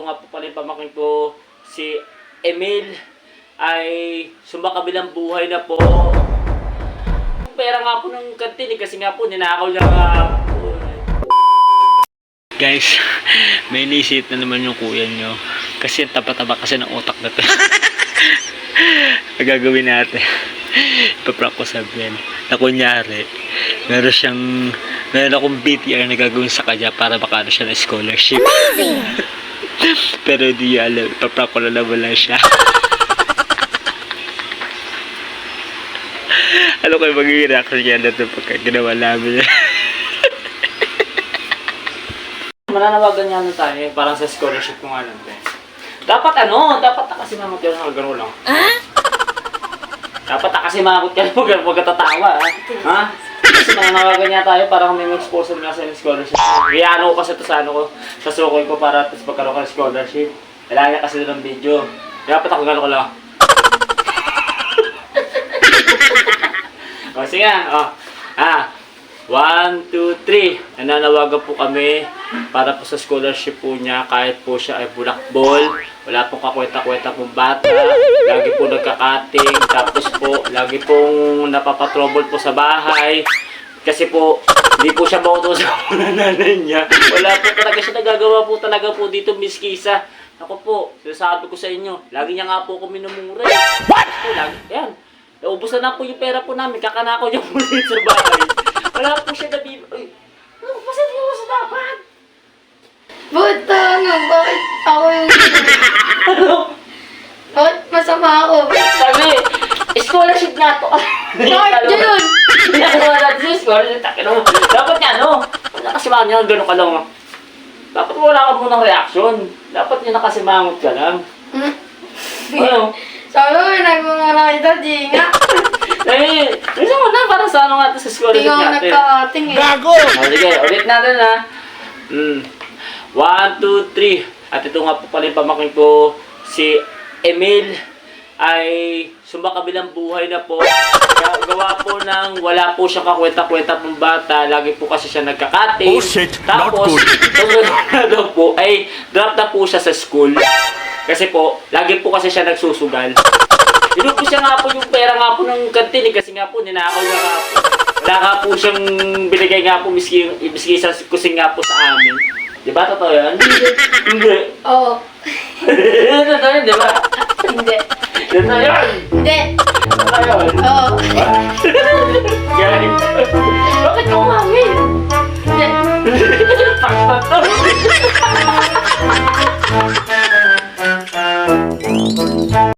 Nga po pala yung pamakin ko, si Emil, ay sumakabilang buhay na po. Pera nga po ng kantin kasi nga po ninakaw niya nga po. Guys, may nisip na naman yung kuya nyo. Kasi taba-taba kasi ng utak na to. Ang gagawin natin, ipaprank ko sa Ben na kunyari, meron akong BTR na gagawin sa kanya para makano siya na scholarship. Pero di niya alam, ipaprank ko na naman lang siya. Ano kayo magiging reaction niya na ito pagka ginawa namin? Mananawagan niya na tayo, parang sa scholarship ko nga lang. Dapat kasi mamot ka na gano'n lang. Dapat kasi mamot ka na huwag katatawa, ha? Kasi mananawagan niya tayo para kung may mag-sponsor nga sa scholarship. Iyaano ko kasi ito sa sa sukoy ko para tapos pagkaroon ka ng scholarship. Kailangan niya kasi ito ng video. Dapat ako gano'n ko lang. O, sige nga. 1, 2, 3. Nananawagan po kami para po sa scholarship po niya kahit po siya ay bulakbol. Wala pong kakwenta-kwenta pong bata. Lagi po nagkakating. Tapos po, lagi pong napapatrouble po sa bahay. Kasi po, hindi po siya mautos sa nanay niya. Wala po talaga siya nagagawa po talaga po dito, Miss Kisa. Ako po, sinasabi ko sa inyo, lagi niya nga po ako minumura. What? Yan. Naubos na po yung pera po namin. Kakanako niya po dito sa bahay. Wala po siya nabib... Ay, pasensya mo sa dapat. Bakit ako yung... Ano? Bakit masama ako? Sabi, scholarship nga to. Bakit yun? Pinakawa natin sa scholarship. Dapat nga, wala kasi mga niya, gano'n ka lang. Dapat wala ka munang reaksyon. Dapat niya nakasimangot ka lang. Ano? Sabi ko, nagmumura kita, di nga. Gusto mo na, para sa nga ito sa scholarship Di nga natin. nagkakating eh. Gago! Sige, ulit natin ha. 1, 2, 3. At ito nga po pala yung pamakin ko, si Emil, ay sumakabilang buhay na po. Gawa po ng wala po siyang kakwenta-kwenta pong bata. Lagi po kasi siya nagkakating. Oh shit, not Tapos, good. sunod po ay drop na po siya sa school. Kasi po, lagi po kasi siya nagsusugal. Inupo siya nga po yung pera nga po ng kantin kasi nga po ninakaw niya nga po. Wala nga po siyang binigay nga po miski sa kusing nga po sa amin. Di ba totoo yan? Hindi. Oo. Totoo yun, di ba? Hindi. Totoo yun. Hindi. Totoo yun. Oo. Galing. Bakit mo mami? Hindi. Pakta to.